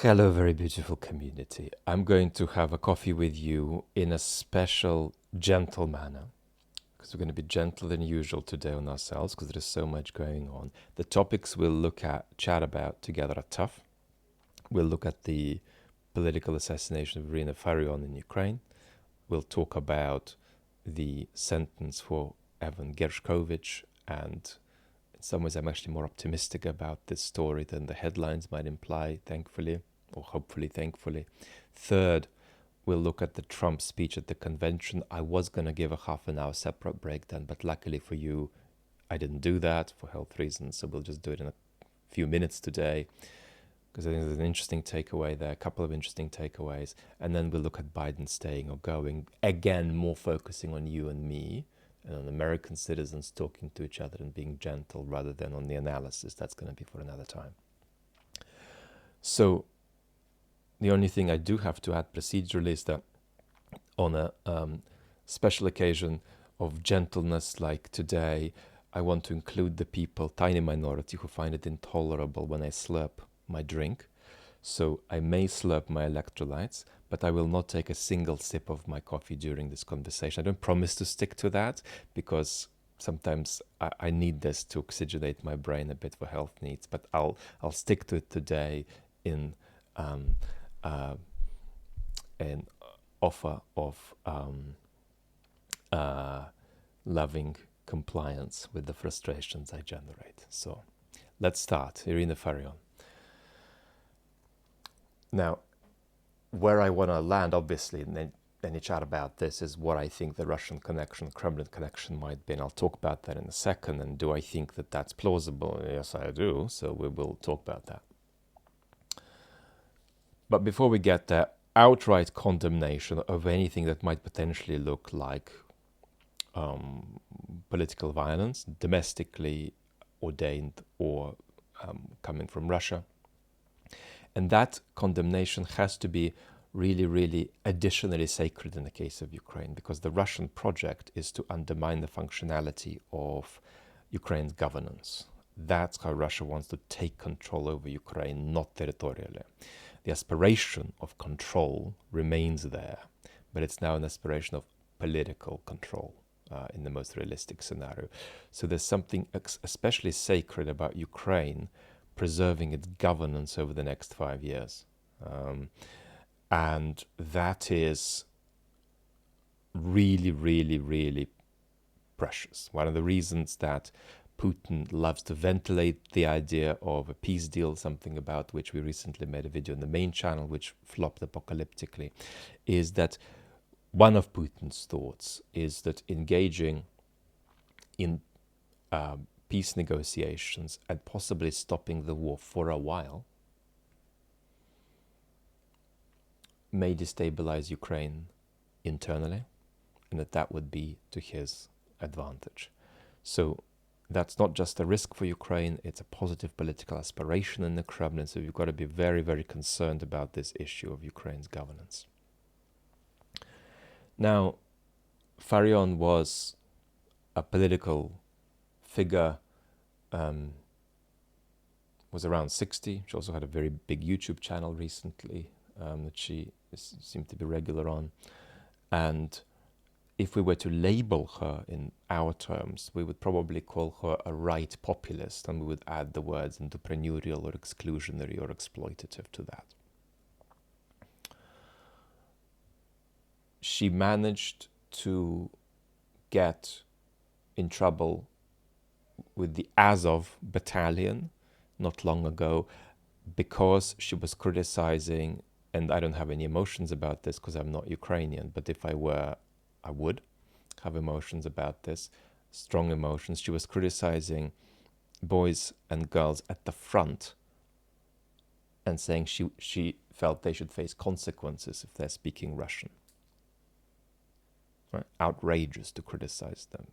Hello, very beautiful community. I'm going to have a coffee with you in a special, gentle manner because we're going to be gentler than usual today on ourselves because there is so much going on. The topics we'll chat about together are tough. We'll look at the political assassination of Farion in Ukraine. We'll talk about the sentence for Evan Gershkovich, and in some ways I'm actually more optimistic about this story than the headlines might imply, thankfully, or hopefully, thankfully. Third, we'll look at the Trump speech at the convention. I was going to give a half an hour separate breakdown, but luckily for you, I didn't do that for health reasons, so we'll just do it in a few minutes today, because I think there's an interesting takeaway there, a couple of interesting takeaways, and then we'll look at Biden staying or going, again, more focusing on you and me, and on American citizens talking to each other and being gentle rather than on the analysis. That's going to be for another time. So the only thing I do have to add procedurally is that on a special occasion of gentleness like today, I want to include the people, tiny minority, who find it intolerable when I slurp my drink. So I may slurp my electrolytes, but I will not take a single sip of my coffee during this conversation. I don't promise to stick to that because sometimes I need this to oxygenate my brain a bit for health needs, but I'll stick to it today in an offer of loving compliance with the frustrations I generate. So let's start. Farion. Now, where I want to land, obviously, in any chat about this, is what I think the Russian connection, Kremlin connection might be, and I'll talk about that in a second. And do I think that that's plausible? Yes, I do. So we will talk about that. But before we get there, outright condemnation of anything that might potentially look like political violence, domestically ordained or coming from Russia. And that condemnation has to be really, really additionally sacred in the case of Ukraine, because the Russian project is to undermine the functionality of Ukraine's governance. That's how Russia wants to take control over Ukraine, not territorially. The aspiration of control remains there, but it's now an aspiration of political control in the most realistic scenario. So there's something especially sacred about Ukraine preserving its governance over the next 5 years. And that is really, really, really precious. One of the reasons that Putin loves to ventilate the idea of a peace deal, something about which we recently made a video on the main channel, which flopped apocalyptically, is that one of Putin's thoughts is that engaging in peace negotiations and possibly stopping the war for a while may destabilize Ukraine internally, and that would be to his advantage. So that's not just a risk for Ukraine, it's a positive political aspiration in the Kremlin, so you've got to be very, very concerned about this issue of Ukraine's governance. Now, Farion was a political figure, was around 60. She also had a very big YouTube channel recently that she seemed to be regular on. And if we were to label her in our terms, we would probably call her a right populist, and we would add the words entrepreneurial or exclusionary or exploitative to that. She managed to get in trouble with the Azov battalion not long ago because she was criticizing, and I don't have any emotions about this because I'm not Ukrainian, but if I were, I would have emotions about this, strong emotions. She was criticizing boys and girls at the front and saying she felt they should face consequences if they're speaking Russian. Right? Outrageous to criticize them.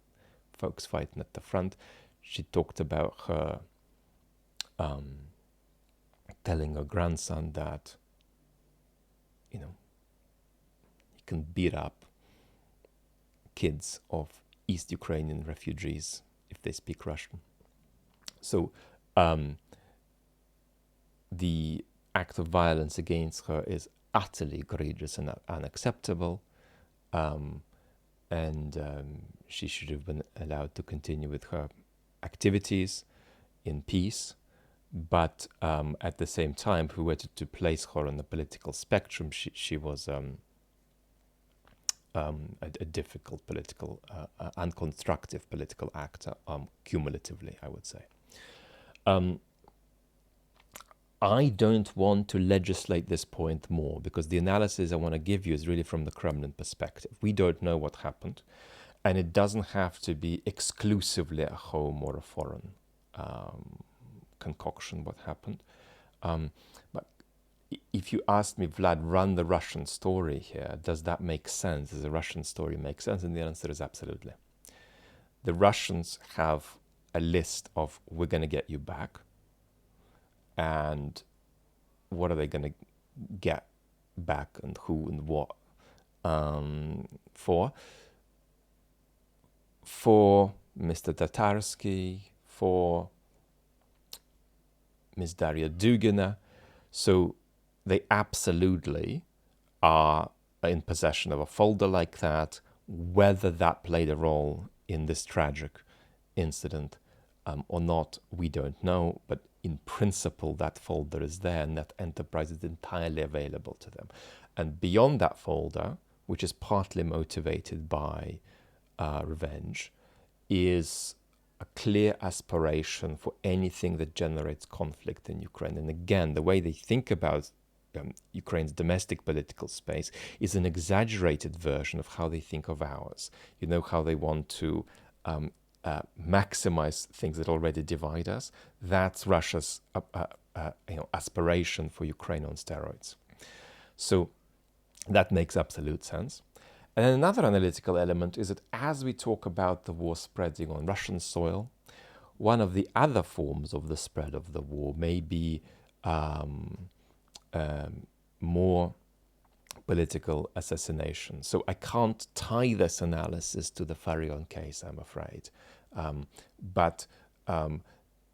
Folks fighting at the front. She talked about her telling her grandson that, he can beat up kids of East Ukrainian refugees if they speak Russian. So the act of violence against her is utterly egregious and unacceptable, and she should have been allowed to continue with her activities in peace. But at the same time, if we were to place her on the political spectrum, she was a difficult political, unconstructive political actor, cumulatively, I would say. I don't want to legislate this point more, because the analysis I want to give you is really from the Kremlin perspective. We don't know what happened, and it doesn't have to be exclusively a home or a foreign concoction what happened. But if you ask me, Vlad, run the Russian story here, does that make sense? Does the Russian story make sense? And the answer is absolutely. The Russians have a list of, we're going to get you back. And what are they going to get back, and who and what for? For Mr. Tatarsky, for Ms. Daria Dugina. So they absolutely are in possession of a folder like that. Whether that played a role in this tragic incident or not, we don't know. But in principle, that folder is there, and that enterprise is entirely available to them. And beyond that folder, which is partly motivated by revenge, is a clear aspiration for anything that generates conflict in Ukraine. And again, the way they think about Ukraine's domestic political space is an exaggerated version of how they think of ours. You know, how they want to maximize things that already divide us. That's Russia's aspiration for Ukraine on steroids. So that makes absolute sense. And then another analytical element is that as we talk about the war spreading on Russian soil, one of the other forms of the spread of the war may be more political assassination. So I can't tie this analysis to the Farion case, I'm afraid. But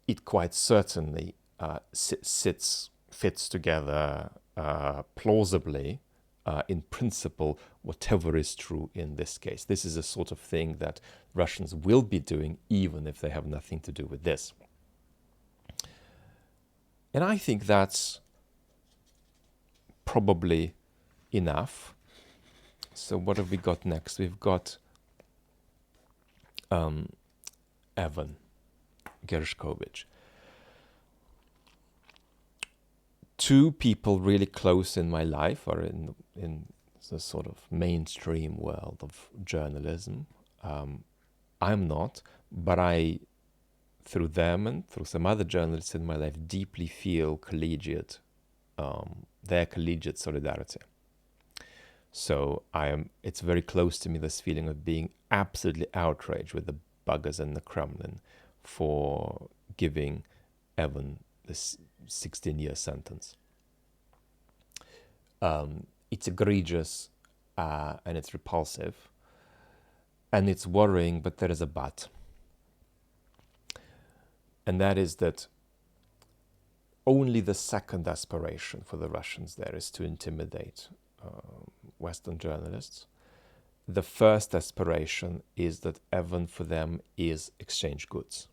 it quite certainly fits together plausibly, in principle, whatever is true in this case. This is a sort of thing that Russians will be doing even if they have nothing to do with this. And I think that's probably enough. So what have we got next? We've got Evan Gershkovich. Two people really close in my life are in the sort of mainstream world of journalism. I'm not, but I, through them and through some other journalists in my life, deeply feel their collegiate solidarity. So it's very close to me, this feeling of being absolutely outraged with the buggers in the Kremlin for giving Evan this 16-year sentence. It's egregious and it's repulsive and it's worrying, but there is a but. And that is that only the second aspiration for the Russians there is to intimidate Western journalists. The first aspiration is that Evan for them is exchange goods.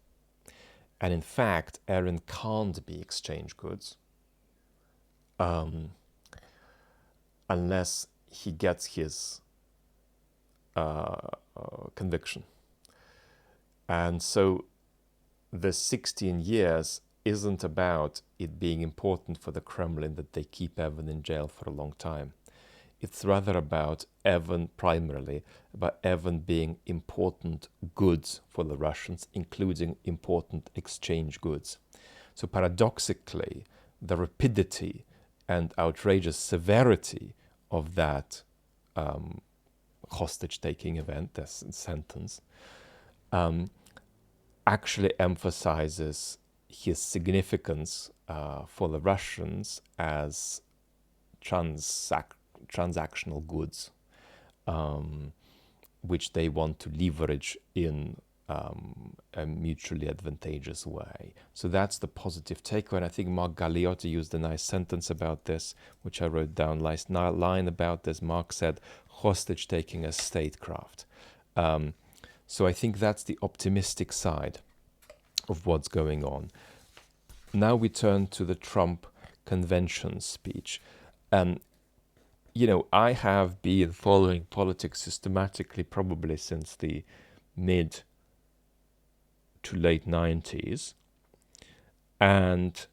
And in fact, Aaron can't be exchange goods unless he gets his conviction. And so the 16 years isn't about it being important for the Kremlin that they keep Evan in jail for a long time. It's rather about Evan, primarily, about Evan being important goods for the Russians, including important exchange goods. So paradoxically, the rapidity and outrageous severity of that hostage-taking event, this sentence, actually emphasizes his significance for the Russians as transactional goods, which they want to leverage in a mutually advantageous way. So that's the positive takeaway. And I think Mark Galeotti used a nice sentence about this, which I wrote down. Last line about this, Mark said, hostage taking as statecraft. So I think that's the optimistic side of what's going on. Now we turn to the Trump convention speech. I have been following politics systematically probably since the mid to late 90s, and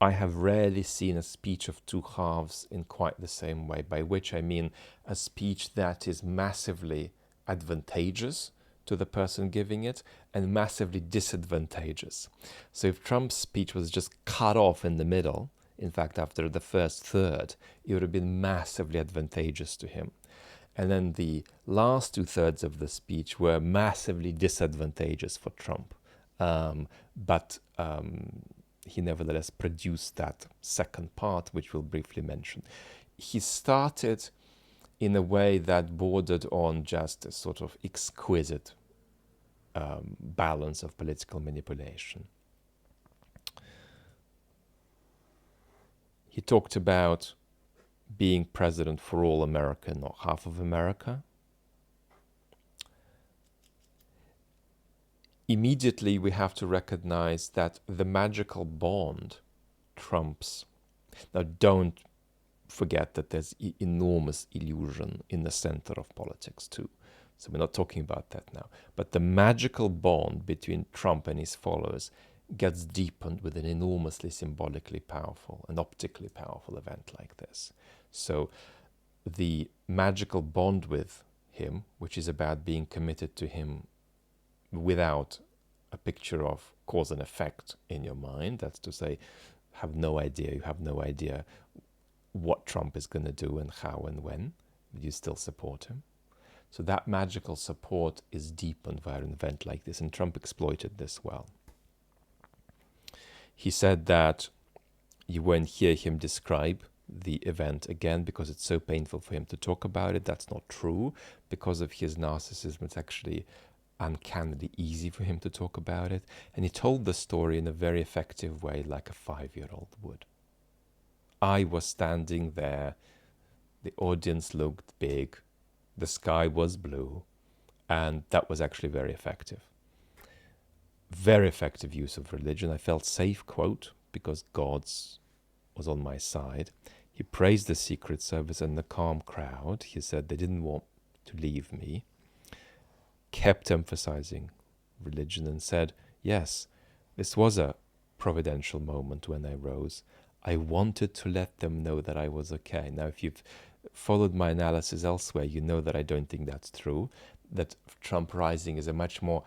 I have rarely seen a speech of two halves in quite the same way, by which I mean a speech that is massively advantageous to the person giving it and massively disadvantageous. So if Trump's speech was just cut off in the middle, in fact, after the first third, it would have been massively advantageous to him. And then the last 2/3 of the speech were massively disadvantageous for Trump. But he nevertheless produced that second part, which we'll briefly mention. He started in a way that bordered on just a sort of exquisite balance of political manipulation. He talked about being president for all America, not half of America. Immediately, we have to recognize that the magical bond trumps. Now, don't forget that there's enormous illusion in the center of politics, too. So we're not talking about that now. But the magical bond between Trump and his followers gets deepened with an enormously symbolically powerful and optically powerful event like this. So the magical bond with him, which is about being committed to him without a picture of cause and effect in your mind, that's to say, you have no idea what Trump is going to do and how and when, but you still support him. So that magical support is deepened via an event like this, and Trump exploited this well. He said that you won't hear him describe the event again because it's so painful for him to talk about it. That's not true. Because of his narcissism, it's actually uncannily easy for him to talk about it. And he told the story in a very effective way, like a 5-year-old would. I was standing there, the audience looked big, the sky was blue, and that was actually very effective. Very effective use of religion. I felt safe, quote, because God's was on my side. He praised the Secret Service and the calm crowd. He said they didn't want to leave me. Kept emphasizing religion and said, yes, this was a providential moment when I rose. I wanted to let them know that I was okay. Now, if you've followed my analysis elsewhere, you know that I don't think that's true, that Trump rising is a much more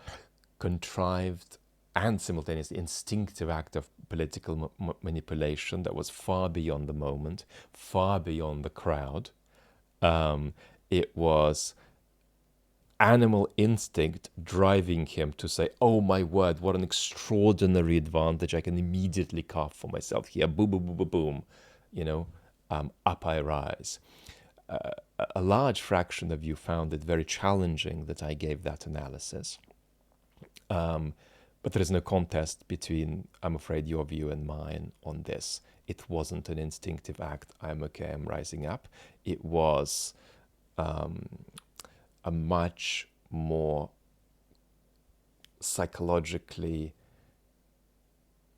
contrived and simultaneously instinctive act of political manipulation that was far beyond the moment, far beyond the crowd. It was animal instinct driving him to say, oh my word, what an extraordinary advantage I can immediately carve for myself here. Boom, boom, boom, boom, boom. Up I rise. A large fraction of you found it very challenging that I gave that analysis. But there is no contest between, I'm afraid, your view and mine on this. It wasn't an instinctive act, I'm okay, I'm rising up. It was a much more psychologically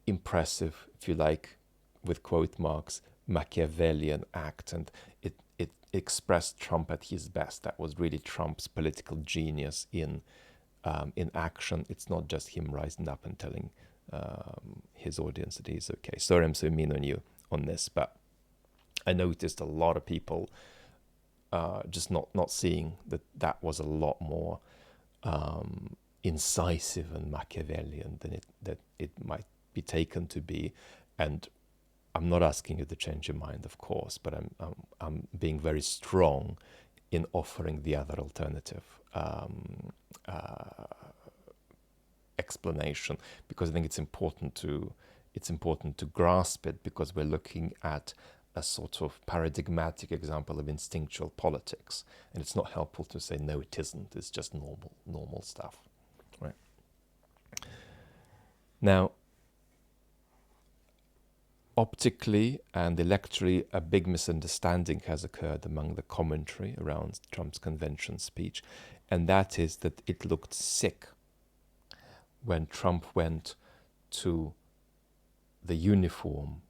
impressive, if you like, with quote marks, Machiavellian act. And it expressed Trump at his best. That was really Trump's political genius in action. It's not just him rising up and telling his audience that he's okay. Sorry, I'm so mean on you on this, but I noticed a lot of people just not seeing that was a lot more incisive and Machiavellian than it might be taken to be. And I'm not asking you to change your mind, of course, but I'm being very strong in offering the other alternative explanation, because I think it's important to grasp it, because we're looking at a sort of paradigmatic example of instinctual politics, and it's not helpful to say no, it isn't. It's just normal stuff. Right. Now, optically and electorally, a big misunderstanding has occurred among the commentary around Trump's convention speech, and that is that it looked sick when Trump went to the uniform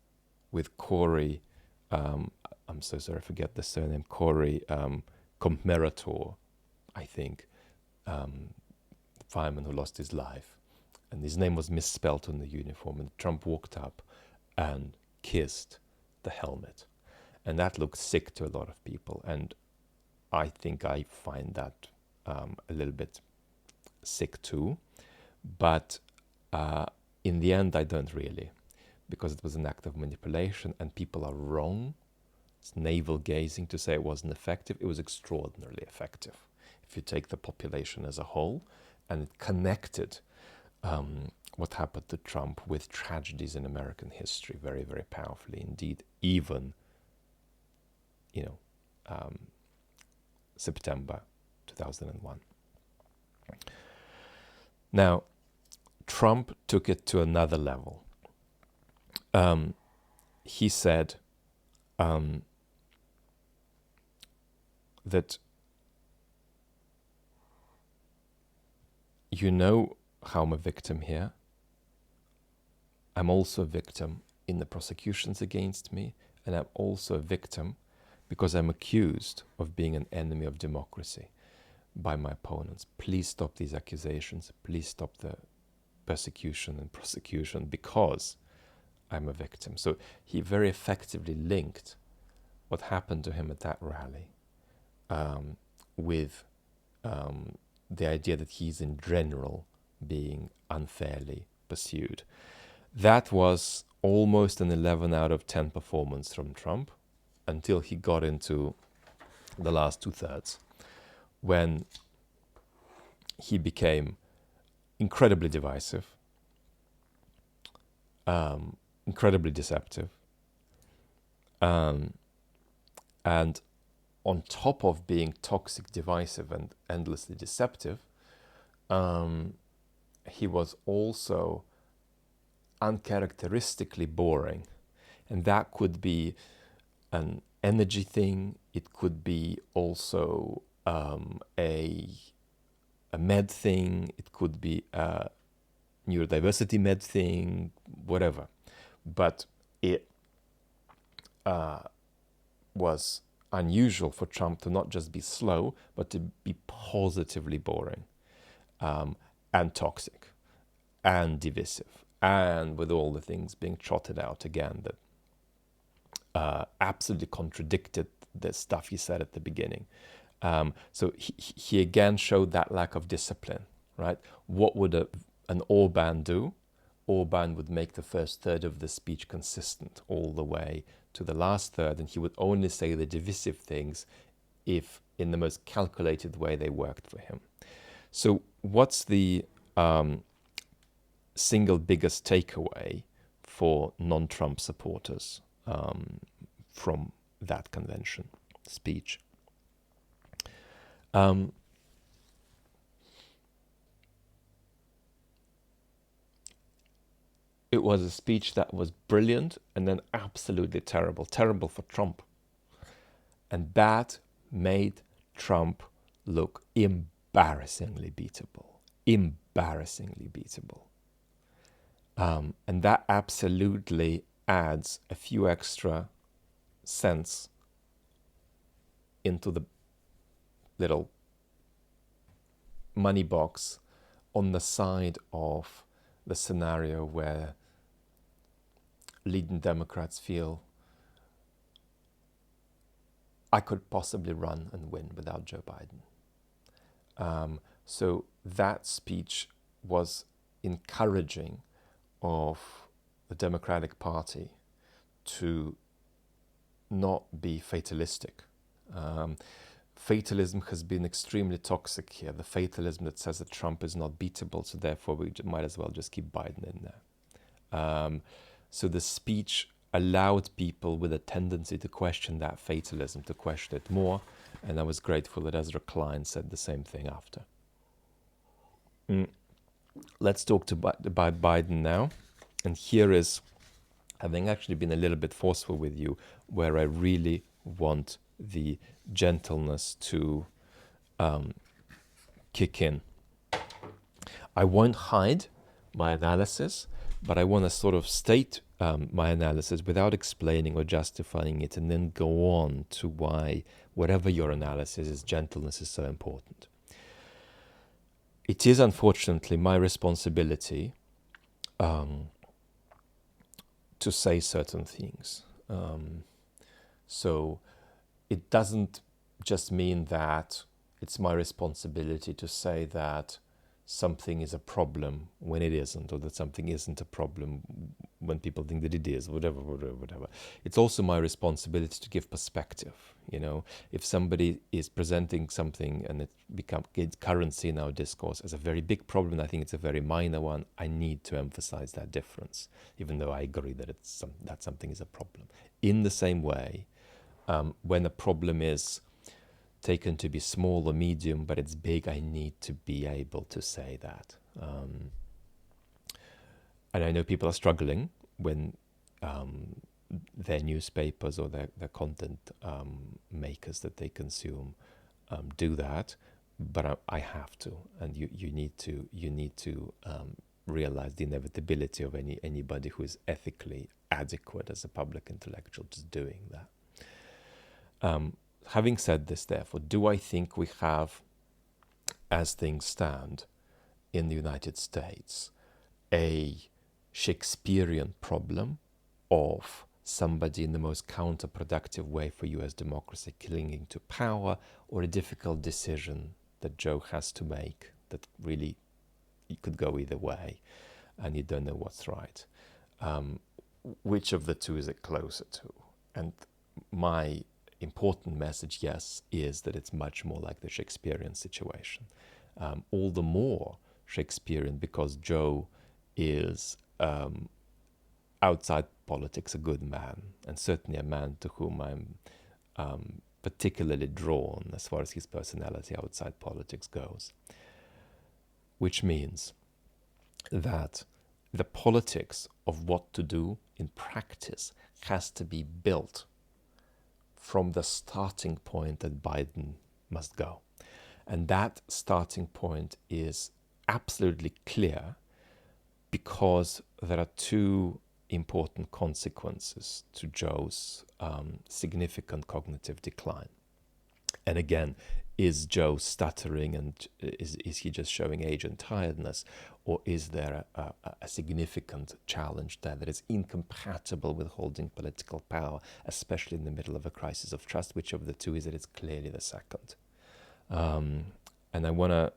with Corey, I'm so sorry, I forget the surname, Corey Compmerator, I think, fireman who lost his life. And his name was misspelled on the uniform, and Trump walked up and kissed the helmet. And that looked sick to a lot of people. And I think I find that a little bit sick too. But in the end, I don't really, because it was an act of manipulation and people are wrong. It's navel gazing to say it wasn't effective. It was extraordinarily effective. If you take the population as a whole, and it connected what happened to Trump with tragedies in American history very, very powerfully indeed, even, September 2001. Now, Trump took it to another level. He said that you know how I'm a victim here. I'm also a victim in the prosecutions against me, and I'm also a victim because I'm accused of being an enemy of democracy by my opponents. Please stop these accusations. Please stop the persecution and prosecution because I'm a victim. So he very effectively linked what happened to him at that rally with the idea that he's in general being unfairly pursued. That was almost an 11 out of 10 performance from Trump until he got into the last two-thirds, when he became incredibly divisive, incredibly deceptive, and on top of being toxic, divisive, and endlessly deceptive, he was also uncharacteristically boring. And that could be an energy thing. It could be also a med thing. It could be a neurodiversity med thing, whatever. But it was unusual for Trump to not just be slow, but to be positively boring and toxic and divisive, and with all the things being trotted out again that absolutely contradicted the stuff he said at the beginning. So he again showed that lack of discipline, right? What would an Orban do? Orban would make the first third of the speech consistent all the way to the last third, and he would only say the divisive things if in the most calculated way they worked for him. So what's the single biggest takeaway for non-Trump supporters from that convention speech? It was a speech that was brilliant and then absolutely terrible. Terrible for Trump. And that made Trump look embarrassingly beatable. Embarrassingly beatable. And that absolutely adds a few extra cents into the little money box on the side of the scenario where leading Democrats feel I could possibly run and win without Joe Biden. So that speech was encouraging of the Democratic Party to not be fatalistic. Fatalism has been extremely toxic here. The fatalism that says that Trump is not beatable, so therefore we might as well just keep Biden in there. So the speech allowed people with a tendency to question that fatalism, to question it more, and I was grateful that Ezra Klein said the same thing after. let's talk about Biden now. And here is, having actually been a little bit forceful with you, where I really want the gentleness to kick in. I won't hide my analysis, but I want to sort of state my analysis without explaining or justifying it, and then go on to why, whatever your analysis is, gentleness is so important. It is unfortunately my responsibility to say certain things. So it doesn't just mean that it's my responsibility to say that something is a problem when it isn't, or that something isn't a problem when people think that it is, whatever. It's also my responsibility to give perspective. You know, if somebody is presenting something and it becomes currency in our discourse as a very big problem, I think it's a very minor one. I need to emphasize that difference, even though I agree that that something is a problem. In the same way, when a problem is taken to be small or medium, but it's big, I need to be able to say that. And I know people are struggling when their newspapers or their content makers that they consume do that, but I have to, and you need to realize the inevitability of anybody who is ethically adequate as a public intellectual just doing that. Having said this, therefore, do I think we have, as things stand in the United States, a Shakespearean problem of somebody in the most counterproductive way for US democracy clinging to power, or a difficult decision that Joe has to make that really it could go either way and you don't know what's right? Which of the two is it closer to? And my important message, yes, is that it's much more like the Shakespearean situation. All the more Shakespearean because Joe is outside politics a good man, and certainly a man to whom I'm particularly drawn as far as his personality outside politics goes. Which means that the politics of what to do in practice has to be built from the starting point that Biden must go. And that starting point is absolutely clear because there are two important consequences to Joe's significant cognitive decline. And again, is Joe stuttering and is he just showing age and tiredness, or is there a significant challenge there that is incompatible with holding political power, especially in the middle of a crisis of trust? Which of the two is it? It's clearly the second. And I want to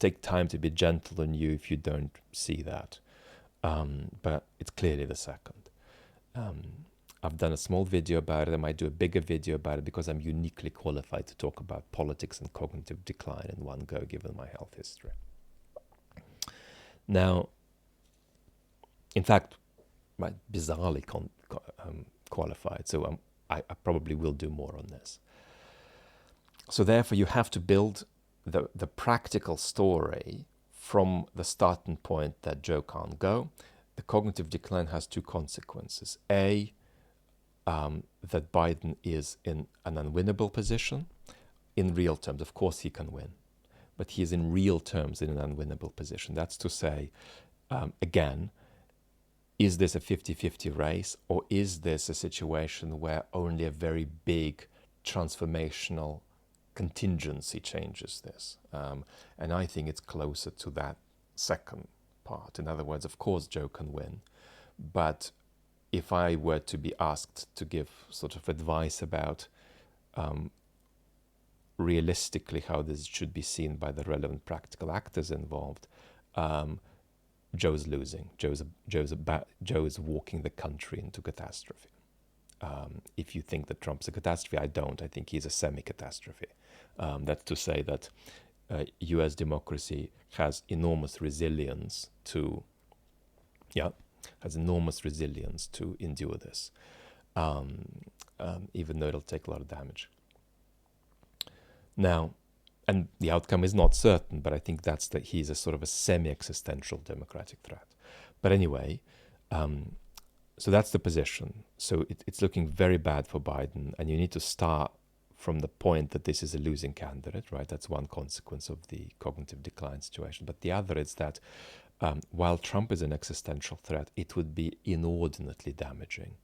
take time to be gentle on you if you don't see that. But it's clearly the second. I've done a small video about it. I might do a bigger video about it because I'm uniquely qualified to talk about politics and cognitive decline in one go, given my health history. Now, in fact, I'm bizarrely qualified, so I probably will do more on this. So therefore, you have to build the practical story from the starting point that Joe can't go. The cognitive decline has two consequences. A, that Biden is in an unwinnable position. In real terms, of course he can win, but he is in real terms in an unwinnable position. That's to say, again, is this a 50-50 race, or is this a situation where only a very big transformational contingency changes this? And I think it's closer to that second part. In other words, of course Joe can win, but if I were to be asked to give sort of advice about realistically how this should be seen by the relevant practical actors involved, Joe's losing. Joe's walking the country into catastrophe. If you think that Trump's a catastrophe, I don't. I think he's a semi-catastrophe. That's to say that U.S. democracy has enormous resilience to, endure this, even though it'll take a lot of damage. Now, and the outcome is not certain, but I think that's that he's a sort of a semi-existential democratic threat. But anyway, so that's the position. So it's looking very bad for Biden, and you need to start from the point that this is a losing candidate, right? That's one consequence of the cognitive decline situation. But the other is that while Trump is an existential threat, it would be inordinately damaging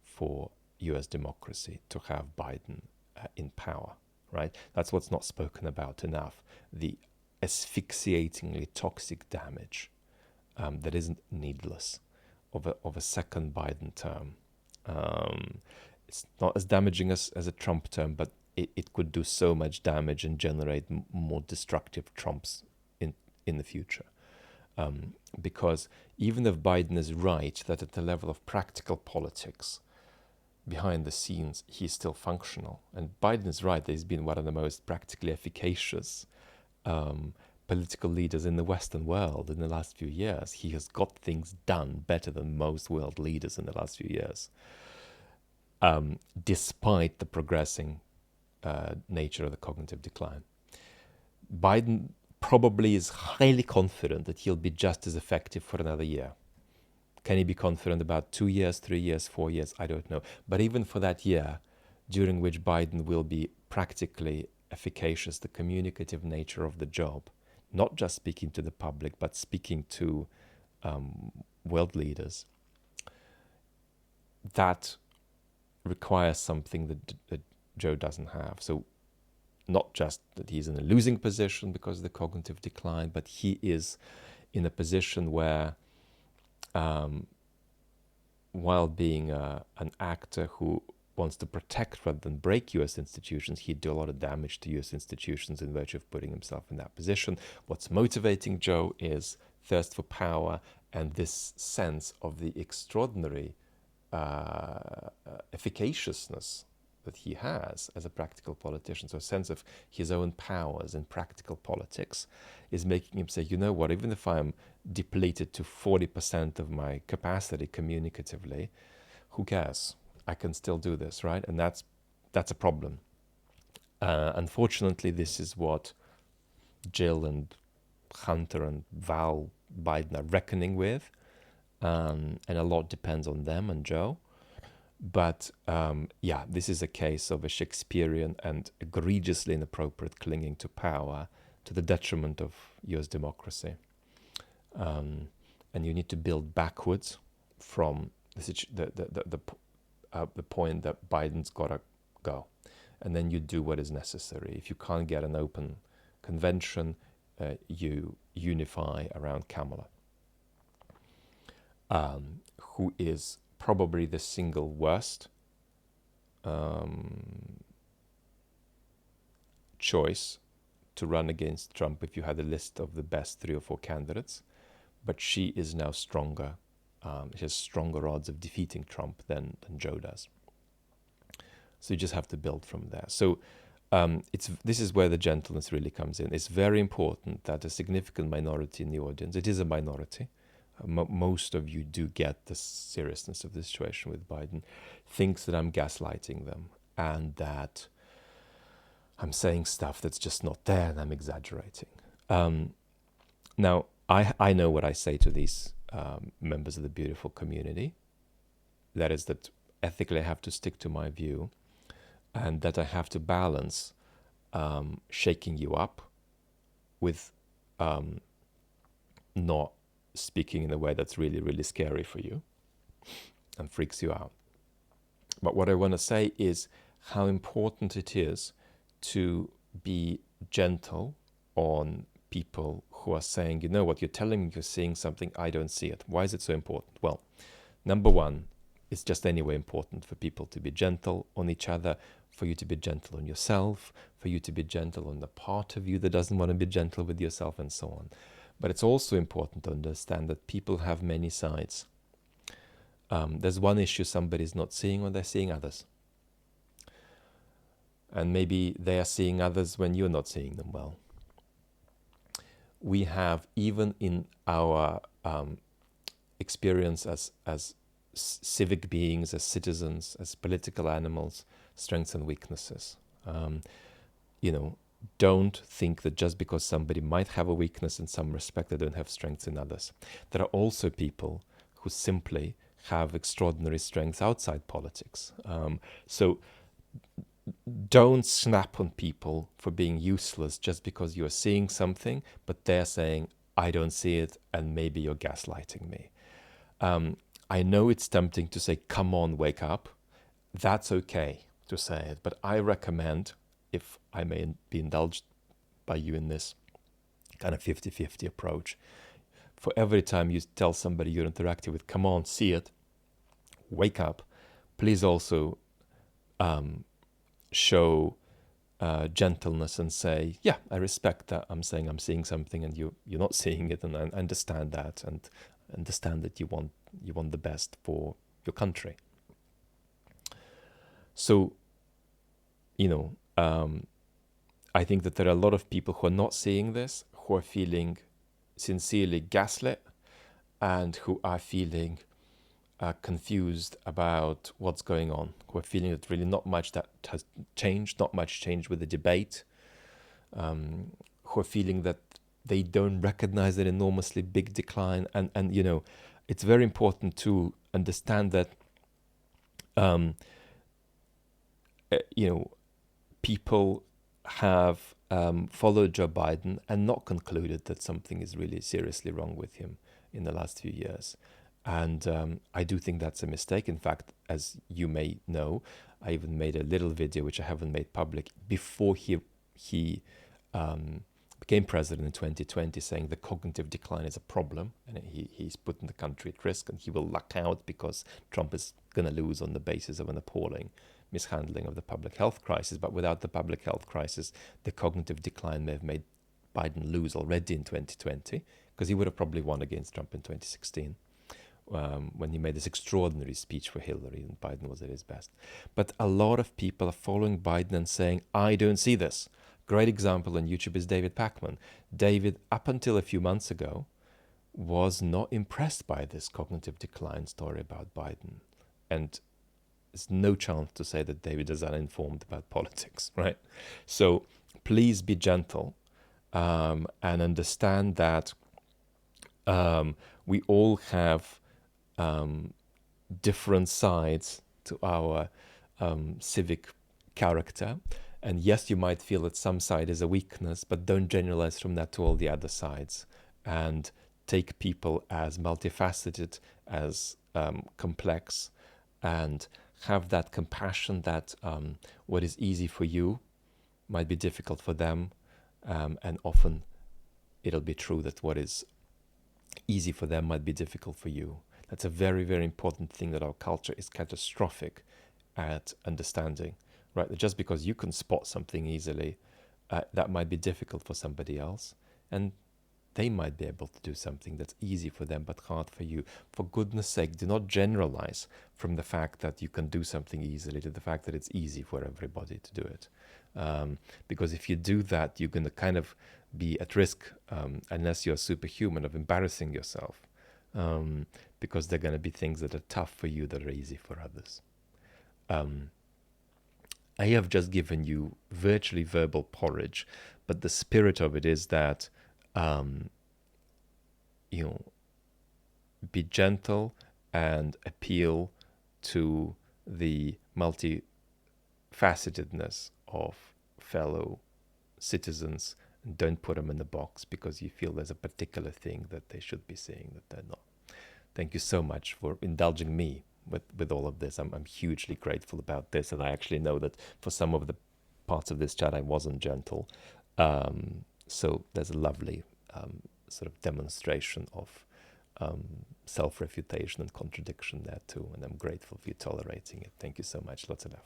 for US democracy to have Biden in power, right? That's what's not spoken about enough. The asphyxiatingly toxic damage that isn't needless of a second Biden term. It's not as damaging as a Trump term, but it could do so much damage and generate more destructive Trumps in the future. Because even if Biden is right that at the level of practical politics, behind the scenes, he's still functional. And Biden is right that he's been one of the most practically efficacious political leaders in the Western world in the last few years. He has got things done better than most world leaders in the last few years, despite the progressing nature of the cognitive decline. Biden probably is highly confident that he'll be just as effective for another year. Can he be confident about 2 years, 3 years, 4 years? I don't know. But even for that year, during which Biden will be practically efficacious, the communicative nature of the job, not just speaking to the public, but speaking to world leaders, that requires something that Joe doesn't have. So not just that he's in a losing position because of the cognitive decline, but he is in a position where, while being an actor who wants to protect rather than break US institutions, he'd do a lot of damage to US institutions in virtue of putting himself in that position. What's motivating Joe is thirst for power and this sense of the extraordinary efficaciousness that he has as a practical politician. So a sense of his own powers in practical politics is making him say, you know what, even if I'm depleted to 40% of my capacity communicatively, who cares? I can still do this, right? And that's a problem. Unfortunately, this is what Jill and Hunter and Val Biden are reckoning with, and a lot depends on them and Joe. But yeah, this is a case of a Shakespearean and egregiously inappropriate clinging to power to the detriment of US democracy. And you need to build backwards from the point that Biden's got to go. And then you do what is necessary. If you can't get an open convention, you unify around Kamala, who is probably the single worst choice to run against Trump if you had a list of the best 3 or 4 candidates. But she is now stronger. She has stronger odds of defeating Trump than Joe does. So you just have to build from there. So this is where the gentleness really comes in. It's very important that a significant minority in the audience, it is a minority, most of you do get the seriousness of the situation with Biden, thinks that I'm gaslighting them and that I'm saying stuff that's just not there and I'm exaggerating. Now, I know what I say to these members of the beautiful community. That is that ethically I have to stick to my view and that I have to balance shaking you up with not speaking in a way that's really, really scary for you and freaks you out. But what I want to say is how important it is to be gentle on people who are saying, you know what, you're telling me you're seeing something, I don't see it. Why is it so important? Well, number one, it's just anyway important for people to be gentle on each other, for you to be gentle on yourself, for you to be gentle on the part of you that doesn't want to be gentle with yourself, and so on. But it's also important to understand that people have many sides. There's one issue somebody's not seeing when they're seeing others. And maybe they are seeing others when you're not seeing them well. We have, even in our experience as civic beings, as citizens, as political animals, strengths and weaknesses. don't think that just because somebody might have a weakness in some respect, they don't have strengths in others. There are also people who simply have extraordinary strengths outside politics. So don't snap on people for being useless just because you're seeing something, but they're saying, I don't see it, and maybe you're gaslighting me. I know it's tempting to say, come on, wake up. That's okay to say it, but I recommend, if I may be indulged by you in this kind of 50-50 approach, for every time you tell somebody you're interacting with, come on, see it, wake up, please also show gentleness and say, yeah, I respect that I'm saying I'm seeing something and you're not seeing it, and I understand that, and understand that you want the best for your country. So, I think that there are a lot of people who are not seeing this, who are feeling sincerely gaslit, and who are feeling confused about what's going on, who are feeling that really not much that has changed, not much changed with the debate, who are feeling that they don't recognize an enormously big decline. And it's very important to understand that, people have followed Joe Biden and not concluded that something is really seriously wrong with him in the last few years. And I do think that's a mistake. In fact, as you may know, I even made a little video, which I haven't made public, before he became president in 2020, saying the cognitive decline is a problem, and he's putting the country at risk, and he will luck out because Trump is going to lose on the basis of an appalling mishandling of the public health crisis. But without the public health crisis, the cognitive decline may have made Biden lose already in 2020, because he would have probably won against Trump in 2016. When he made this extraordinary speech for Hillary and Biden was at his best. But a lot of people are following Biden and saying, I don't see this. Great example on YouTube is David Pacman. David, up until a few months ago, was not impressed by this cognitive decline story about Biden. And there's no chance to say that David is uninformed about politics, right? So please be gentle, and understand that we all have different sides to our civic character. And yes, you might feel that some side is a weakness, but don't generalize from that to all the other sides. And take people as multifaceted, as complex, and have that compassion that what is easy for you might be difficult for them. And often it'll be true that what is easy for them might be difficult for you. That's a very, very important thing, that our culture is catastrophic at understanding, right? That just because you can spot something easily, that might be difficult for somebody else. And they might be able to do something that's easy for them but hard for you. For goodness sake, do not generalize from the fact that you can do something easily to the fact that it's easy for everybody to do it. Because if you do that, you're going to kind of be at risk, unless you're superhuman, of embarrassing yourself. Because there are going to be things that are tough for you that are easy for others. I have just given you virtually verbal porridge, but the spirit of it is that be gentle and appeal to the multifacetedness of fellow citizens, and don't put them in the box because you feel there's a particular thing that they should be seeing that they're not. Thank you so much for indulging me with all of this. I'm hugely grateful about this, and I actually know that for some of the parts of this chat I wasn't gentle. So there's a lovely sort of demonstration of self-refutation and contradiction there too, and I'm grateful for you tolerating it. Thank you so much. Lots of love.